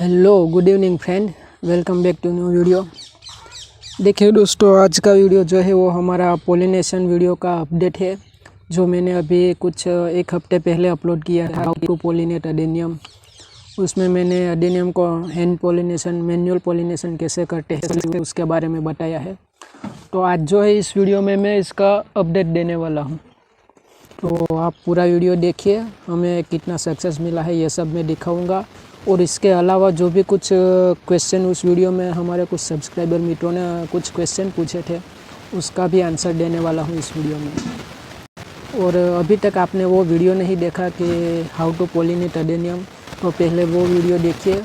Hello good evening friend, welcome back to new video. देखिए दोस्तों, आज का वीडियो जो है वो हमारा पोलिनेशन वीडियो का अपडेट है, जो मैंने अभी कुछ एक हफ्ते पहले अपलोड किया था। How to pollinate adenium. उसमें मैंने अडेनियम को हैंड पोलिनेशन, मैनुअल पोलिनेशन कैसे करते हैं उसके बारे में बताया है। तो आज जो है इस वीडियो में मैं इसका अपडेट देने वाला हूँ। तो आप पूरा वीडियो देखिए, हमें कितना सक्सेस मिला है ये सब मैं दिखाऊंगा। और इसके अलावा जो भी कुछ क्वेश्चन उस वीडियो में हमारे कुछ सब्सक्राइबर मित्रों ने कुछ क्वेश्चन पूछे थे, उसका भी आंसर देने वाला हूँ इस वीडियो में। और अभी तक आपने वो वीडियो नहीं देखा कि हाउ टू पोलिनेट अडेनियम, तो पहले वो वीडियो देखिए,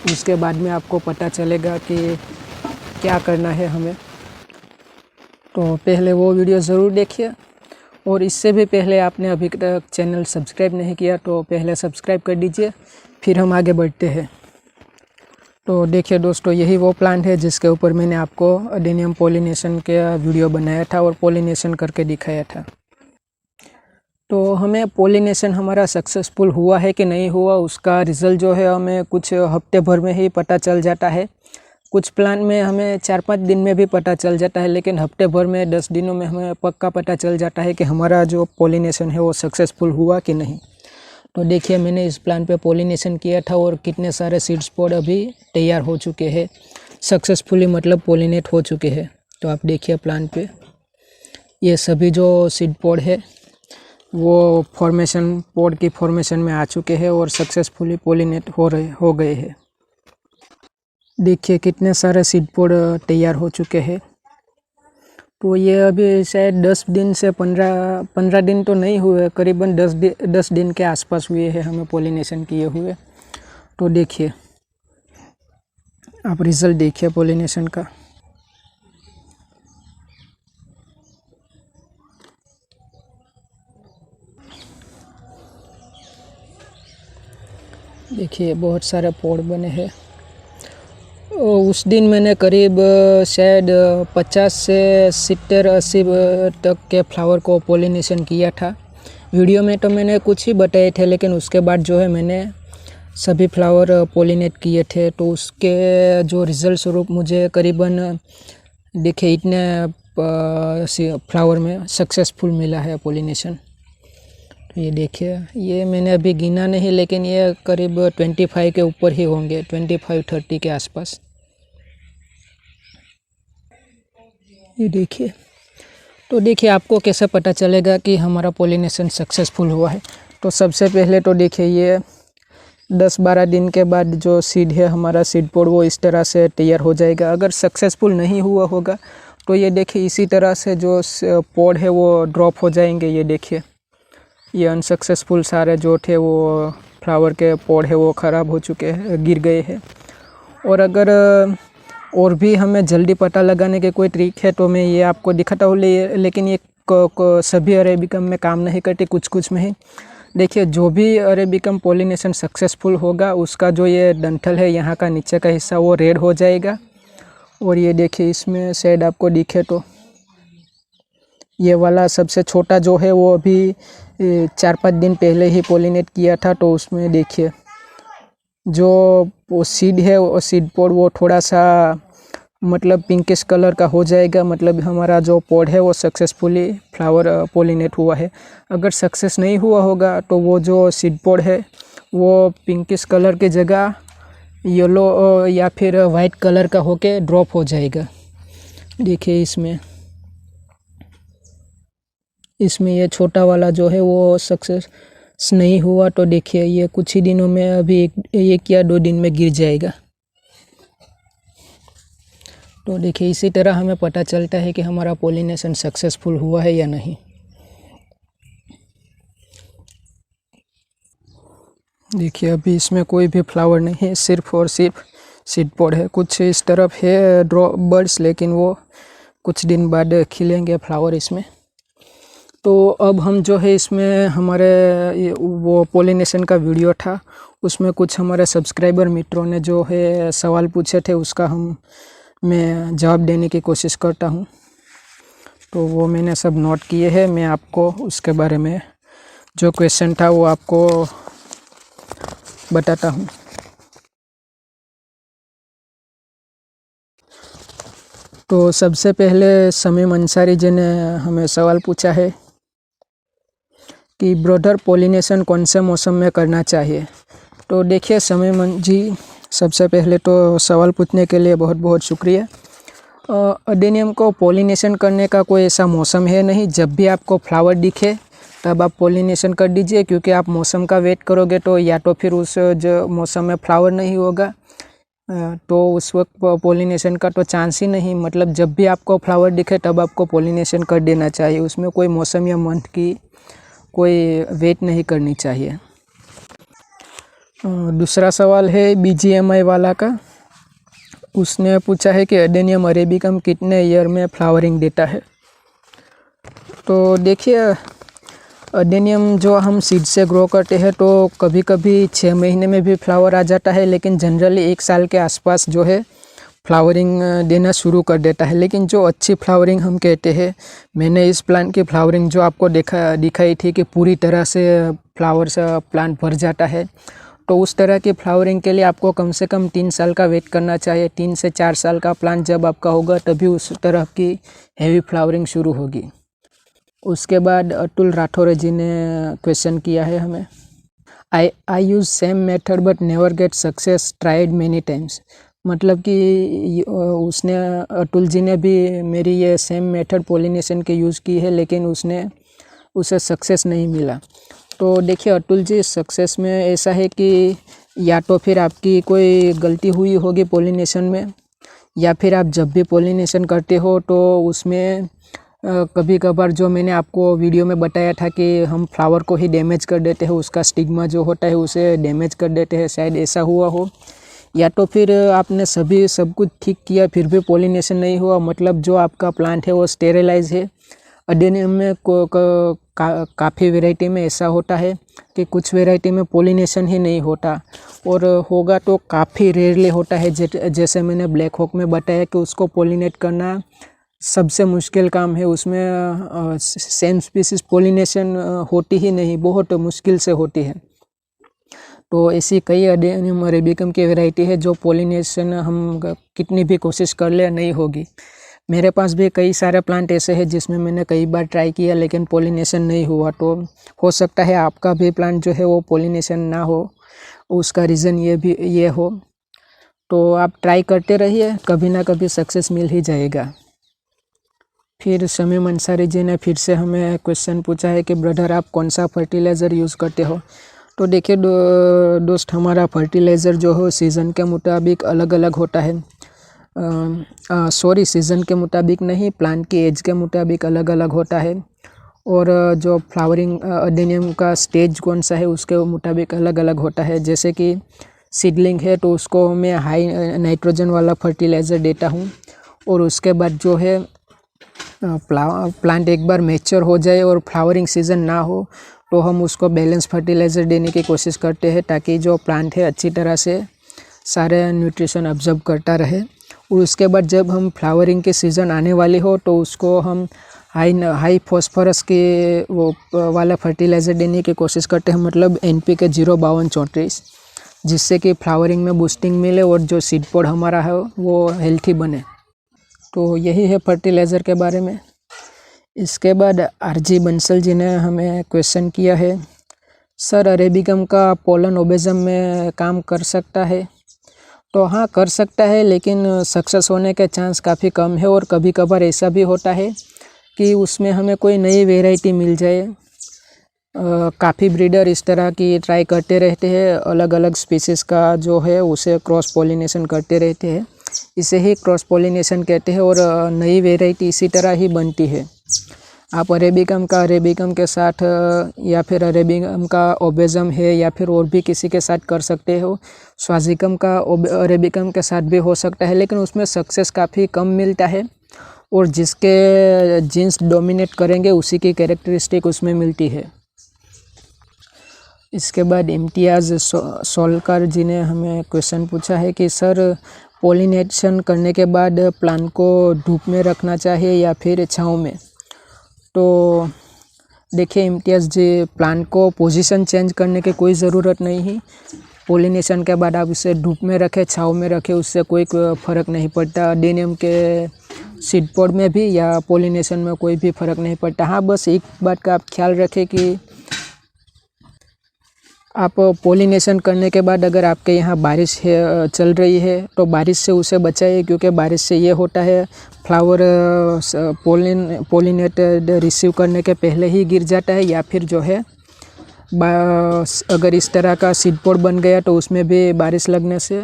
उसके बाद में आपको पता चलेगा कि क्या करना है हमें। तो पहले वो वीडियो ज़रूर देखिए। और इससे भी पहले आपने अभी तक चैनल सब्सक्राइब नहीं किया तो पहले सब्सक्राइब कर दीजिए, फिर हम आगे बढ़ते हैं। तो देखिए दोस्तों, यही वो प्लांट है जिसके ऊपर मैंने आपको अडेनियम पोलिनेशन का वीडियो बनाया था और पोलिनेशन करके दिखाया था। तो हमें पोलिनेशन हमारा सक्सेसफुल हुआ है कि नहीं हुआ, उसका रिज़ल्ट जो है हमें कुछ हफ्ते भर में ही पता चल जाता है। कुछ प्लांट में हमें 4-5 दिन में भी पता चल जाता है, लेकिन हफ्ते भर में 10 दिनों में हमें पक्का पता चल जाता है कि हमारा जो पोलिनेशन है वो सक्सेसफुल हुआ कि नहीं। तो देखिए, मैंने इस प्लांट पे पोलिनेशन किया था और कितने सारे सीड्स पॉड अभी तैयार हो चुके हैं, सक्सेसफुली मतलब पोलिनेट हो चुके हैं। तो आप देखिए प्लांट पे ये सभी जो सीड पॉड है वो फॉर्मेशन, पॉड की फॉर्मेशन में आ चुके हैं और सक्सेसफुली पोलिनेट हो गए हैं। देखिए कितने सारे सीड पॉड तैयार हो चुके हैं। तो ये अभी शायद 10 दिन से 15 दिन तो नहीं हुए, करीबन 10 दिन के आसपास हुए हैं हमें पोलिनेशन किए हुए। तो देखिए, आप रिज़ल्ट देखिए पोलिनेशन का। देखिए बहुत सारे पॉड बने हैं। उस दिन मैंने करीब शायद 50 से 70-80 तक के फ्लावर को पोलिनेशन किया था। वीडियो में तो मैंने कुछ ही बताए थे, लेकिन उसके बाद जो है मैंने सभी फ्लावर पोलिनेट किए थे। तो उसके जो रिज़ल्ट स्वरूप मुझे करीबन देखिए इतने फ्लावर में सक्सेसफुल मिला है पोलिनेशन। तो ये देखिए, ये मैंने अभी गिना नहीं, लेकिन ये करीब 25 के ऊपर ही होंगे, 25-30 के आसपास। ये देखिए। तो देखिए आपको कैसे पता चलेगा कि हमारा पोलिनेशन सक्सेसफुल हुआ है। तो सबसे पहले तो देखिए, ये 10-12 दिन के बाद जो सीड है हमारा सीड पॉड वो इस तरह से तैयार हो जाएगा। अगर सक्सेसफुल नहीं हुआ होगा तो ये देखिए इसी तरह से जो पॉड है वो ड्रॉप हो जाएंगे। ये देखिए, ये अनसक्सेसफुल सारे जो थे वो फ्लावर के पॉड है वो ख़राब हो चुके हैं, गिर गए हैं। और अगर और भी हमें जल्दी पता लगाने के कोई ट्रिक है तो मैं ये आपको दिखाता हूँ, लेकिन ये सभी अरेबिकम में काम नहीं करती, कुछ में ही। देखिए, जो भी अरेबिकम पोलिनेशन सक्सेसफुल होगा उसका जो ये डंठल है यहाँ का नीचे का हिस्सा वो रेड हो जाएगा। और ये देखिए इसमें शायद आपको दिखे तो ये वाला सबसे छोटा जो है वो अभी 4-5 दिन पहले ही पोलिनेट किया था। तो उसमें देखिए जो वो सीड है, वो सीड पॉड वो थोड़ा सा मतलब पिंकिश कलर का हो जाएगा, मतलब हमारा जो पॉड है वो सक्सेसफुली फ्लावर पोलिनेट हुआ है। अगर सक्सेस नहीं हुआ होगा तो वो जो सीड पॉड है वो पिंकिश कलर की जगह येलो या फिर वाइट कलर का होके ड्रॉप हो जाएगा। देखिए इसमें ये छोटा वाला जो है वो सक्सेस नहीं हुआ। तो देखिए ये कुछ ही दिनों में अभी 1 या 2 दिन में गिर जाएगा। तो देखिए इसी तरह हमें पता चलता है कि हमारा पोलिनेशन सक्सेसफुल हुआ है या नहीं। देखिए अभी इसमें कोई भी फ्लावर नहीं है, सिर्फ और सिर्फ सीड पॉड है। कुछ इस तरफ है ड्रॉप बर्ड्स, लेकिन वो कुछ दिन बाद खिलेंगे फ्लावर इसमें। तो अब हम जो है इसमें हमारे वो पोलिनेशन का वीडियो था, उसमें कुछ हमारे सब्सक्राइबर मित्रों ने जो है सवाल पूछे थे, उसका मैं जवाब देने की कोशिश करता हूँ। तो वो मैंने सब नोट किए हैं, मैं आपको उसके बारे में जो क्वेश्चन था वो आपको बताता हूँ। तो सबसे पहले शमीम अंसारी जी ने हमें सवाल पूछा है कि ब्रॉडर पॉलिनेशन कौन से मौसम में करना चाहिए। तो देखिए शमीम जी, सबसे पहले तो सवाल पूछने के लिए बहुत बहुत शुक्रिया। अडेनियम को पॉलिनेशन करने का कोई ऐसा मौसम है नहीं। जब भी आपको फ्लावर दिखे तब आप पॉलिनेशन कर दीजिए, क्योंकि आप मौसम का वेट करोगे तो या तो फिर उस जो मौसम में फ्लावर नहीं होगा तो उस वक्त पॉलिनेशन का तो चांस ही नहीं। मतलब जब भी आपको फ्लावर दिखे तब आपको पॉलिनेशन कर देना चाहिए। उसमें कोई मौसम या मंथ की कोई वेट नहीं करनी चाहिए। दूसरा सवाल है BGMI वाला का। उसने पूछा है कि एडेनियम अरेबिकम कितने ईयर में फ्लावरिंग देता है। तो देखिए एडेनियम जो हम सीड से ग्रो करते हैं तो कभी कभी 6 महीने में भी फ्लावर आ जाता है, लेकिन जनरली 1 साल के आसपास जो है फ्लावरिंग देना शुरू कर देता है। लेकिन जो अच्छी फ्लावरिंग हम कहते हैं, मैंने इस प्लांट की फ्लावरिंग जो आपको दिखाई थी कि पूरी तरह से फ्लावर से प्लांट भर जाता है, तो उस तरह की फ्लावरिंग के लिए आपको कम से कम 3 साल का वेट करना चाहिए। 3 से 4 साल का प्लांट जब आपका होगा तभी उस तरह की हैवी फ्लावरिंग शुरू होगी। उसके बाद अतुल राठौर जी ने क्वेश्चन किया है हमें, I use same method but never get success, tried many times. मतलब कि उसने अतुल जी ने भी मेरी ये सेम मेथड पॉलिनेशन के यूज़ की है, लेकिन उसे सक्सेस नहीं मिला। तो देखिए अतुल जी, सक्सेस में ऐसा है कि या तो फिर आपकी कोई गलती हुई होगी पॉलिनेशन में, या फिर आप जब भी पॉलिनेशन करते हो तो उसमें कभी कभार जो मैंने आपको वीडियो में बताया था कि हम फ्लावर को ही डैमेज कर देते हैं, उसका स्टिग्मा जो होता है उसे डैमेज कर देते हैं, शायद ऐसा हुआ हो। या तो फिर आपने सब कुछ ठीक किया फिर भी पॉलिनेशन नहीं हुआ, मतलब जो आपका प्लांट है वो स्टेरिलाइज है। एडेनियम में काफ़ी वैरायटी में ऐसा होता है कि कुछ वैरायटी में पॉलिनेशन ही नहीं होता, और होगा तो काफ़ी रेयरली होता है। जैसे मैंने ब्लैक हॉक में बताया कि उसको पॉलिनेट करना सबसे मुश्किल काम है। उसमें सेम स्पीसीज पॉलिनेशन होती ही नहीं, बहुत मुश्किल से होती है। तो ऐसी कई एडेनियम अरेबिकम की वैरायटी है जो पॉलिनेशन हम कितनी भी कोशिश कर ले नहीं होगी। मेरे पास भी कई सारे प्लांट ऐसे हैं जिसमें मैंने कई बार ट्राई किया लेकिन पॉलिनेशन नहीं हुआ। तो हो सकता है आपका भी प्लांट जो है वो पॉलिनेशन ना हो, उसका रीज़न ये हो। तो आप ट्राई करते रहिए, कभी ना कभी सक्सेस मिल ही जाएगा। फिर शमीम अंसारी जी ने फिर से हमें क्वेश्चन पूछा है कि ब्रदर आप कौन सा फर्टिलाइज़र यूज़ करते हो। तो देखिए दोस्त, हमारा फर्टिलाइज़र जो हो सीज़न के मुताबिक अलग अलग होता है। सीज़न के मुताबिक नहीं, प्लांट की एज के मुताबिक अलग अलग होता है। और जो फ्लावरिंग एडेनियम का स्टेज कौन सा है उसके मुताबिक अलग अलग होता है। जैसे कि सीडलिंग है तो उसको मैं हाई नाइट्रोजन वाला फर्टिलाइज़र देता हूँ, और उसके बाद जो है प्लांट एक बार मैच्योर हो जाए और फ्लावरिंग सीज़न ना हो तो हम उसको बैलेंस फर्टिलाइज़र देने की कोशिश करते हैं, ताकि जो प्लांट है अच्छी तरह से सारे न्यूट्रिशन ऑब्जर्व करता रहे। और उसके बाद जब हम फ्लावरिंग के सीज़न आने वाली हो तो उसको हम हाई फॉस्फोरस के वो वाला फर्टिलाइज़र देने की कोशिश करते हैं, मतलब NPK 05234, जिससे कि फ्लावरिंग में बूस्टिंग मिले और जो सीड पॉड हमारा है वो हेल्थी बने। तो यही है फर्टिलाइज़र के बारे में। इसके बाद RG बंसल जी ने हमें क्वेश्चन किया है, सर अरेबिकम का पोलन ओबेजम में काम कर सकता है। तो हाँ, कर सकता है, लेकिन सक्सेस होने के चांस काफ़ी कम है। और कभी कभार ऐसा भी होता है कि उसमें हमें कोई नई वैरायटी मिल जाए। काफ़ी ब्रीडर इस तरह की ट्राई करते रहते हैं, अलग अलग स्पीसीज़ का जो है उसे क्रॉस पॉलिनेशन करते रहते हैं। इसे ही क्रॉस पॉलिनेशन कहते हैं, और नई वैरायटी इसी तरह ही बनती है। आप अरेबिकम के साथ या फिर अरेबिकम का ओबेजम है या फिर और भी किसी के साथ कर सकते हो। स्वाजिकम का अरेबिकम के साथ भी हो सकता है, लेकिन उसमें सक्सेस काफ़ी कम मिलता है, और जिसके जीन्स डोमिनेट करेंगे उसी की कैरेक्टरिस्टिक उसमें मिलती है। इसके बाद इम्तियाज़ सोलकर जी ने हमें क्वेश्चन पूछा है कि सर पॉलिनेशन करने के बाद प्लांट को धूप में रखना चाहिए या फिर छाँव में। तो देखिए इम्तियाज़ जी, प्लांट को पोजीशन चेंज करने की कोई ज़रूरत नहीं है। पॉलिनेशन के बाद आप इसे धूप में रखें, छाँव में रखें, उससे कोई फ़र्क नहीं पड़ता। एडेनियम के सीड पॉड में भी या पॉलिनेशन में कोई भी फ़र्क नहीं पड़ता। हाँ, बस एक बात का आप ख्याल रखें कि आप पॉलिनेशन करने के बाद अगर आपके यहाँ बारिश चल रही है तो बारिश से उसे बचाइए, क्योंकि बारिश से ये होता है फ्लावर पॉलिनेटेड रिसीव करने के पहले ही गिर जाता है, या फिर जो है अगर इस तरह का सीड पॉड बन गया तो उसमें भी बारिश लगने से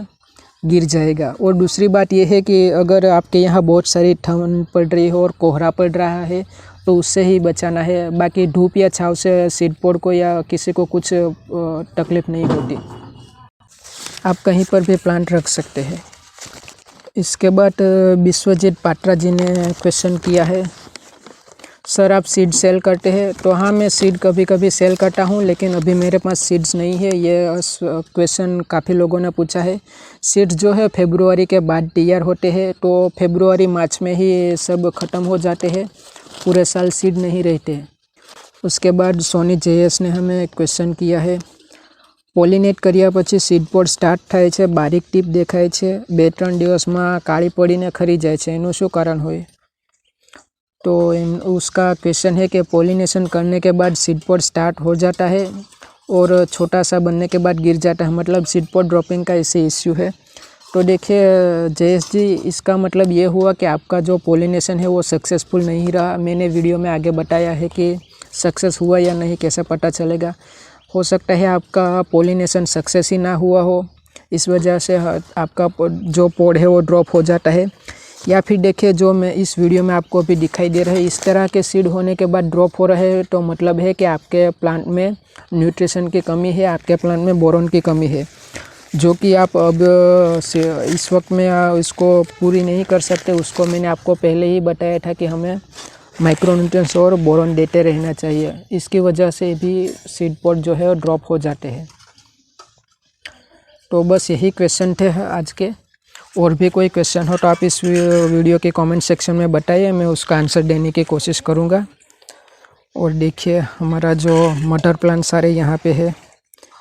गिर जाएगा। और दूसरी बात यह है कि अगर आपके यहाँ बहुत सारी ठंड पड़ रही हो और कोहरा पड़ रहा है तो उससे ही बचाना है। बाकी धूप या छाँव से सीड पॉड को या किसी को कुछ तकलीफ़ नहीं होती। आप कहीं पर भी प्लांट रख सकते हैं। इसके बाद विश्वजीत पात्रा जी ने क्वेश्चन किया है, सर आप सीड सेल करते हैं? तो हाँ, मैं सीड कभी कभी सेल करता हूँ, लेकिन अभी मेरे पास सीड्स नहीं है। ये क्वेश्चन काफ़ी लोगों ने पूछा है। सीड्स जो है फरवरी के बाद तैयार होते हैं, तो फरवरी मार्च में ही सब ख़त्म हो जाते हैं, पूरे साल सीड नहीं रहते। उसके बाद सोनी जेएस ने हमें क्वेश्चन किया है, પોલિનેટ કર્યા પછી સીડ પોડ સ્ટાર્ટ થાય છે, બારીક ટીપ દેખાય છે, 2-3 દિવસમાં કાળી પડીને ખરી જાય છે, એનું શું કારણ હોય? तो उसका क्वेश्चन है कि पॉलिनेशन करने के बाद सीड पॉड स्टार्ट हो जाता है और छोटा सा बनने के बाद गिर जाता है, मतलब सीड पॉड ड्रॉपिंग का ऐसे इश्यू है। तो देखिए जयेश जी, इसका मतलब ये हुआ कि आपका जो पॉलिनेशन है वो सक्सेसफुल नहीं रहा। मैंने वीडियो में आगे बताया है कि सक्सेस हुआ या नहीं कैसे पता चलेगा। हो सकता है आपका पॉलिनेशन सक्सेस ही ना हुआ हो, इस वजह से आपका जो पॉड है वो ड्रॉप हो जाता है। या फिर देखिए जो मैं इस वीडियो में आपको अभी दिखाई दे रहे हैं, इस तरह के सीड होने के बाद ड्रॉप हो रहे हैं, तो मतलब है कि आपके प्लांट में न्यूट्रिशन की कमी है, आपके प्लांट में बोरोन की कमी है, जो कि आप अब इस वक्त में इसको पूरी नहीं कर सकते। उसको मैंने आपको पहले ही बताया था कि हमें माइक्रोन्यूट्रिएंट्स और बोरोन देते रहना चाहिए। इसकी वजह से भी सीड पॉड जो है ड्रॉप हो जाते हैं। तो बस यही क्वेश्चन थे आज के। और भी कोई क्वेश्चन हो तो आप इस वीडियो के कमेंट सेक्शन में बताइए, मैं उसका आंसर देने की कोशिश करूँगा। और देखिए हमारा जो मटर प्लांट सारे यहाँ पे है,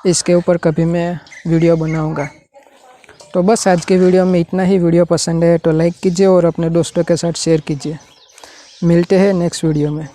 इसके ऊपर कभी मैं वीडियो बनाऊँगा। तो बस आज के वीडियो में इतना ही। वीडियो पसंद है तो लाइक कीजिए और अपने दोस्तों के साथ शेयर कीजिए। मिलते हैं नेक्स्ट वीडियो में।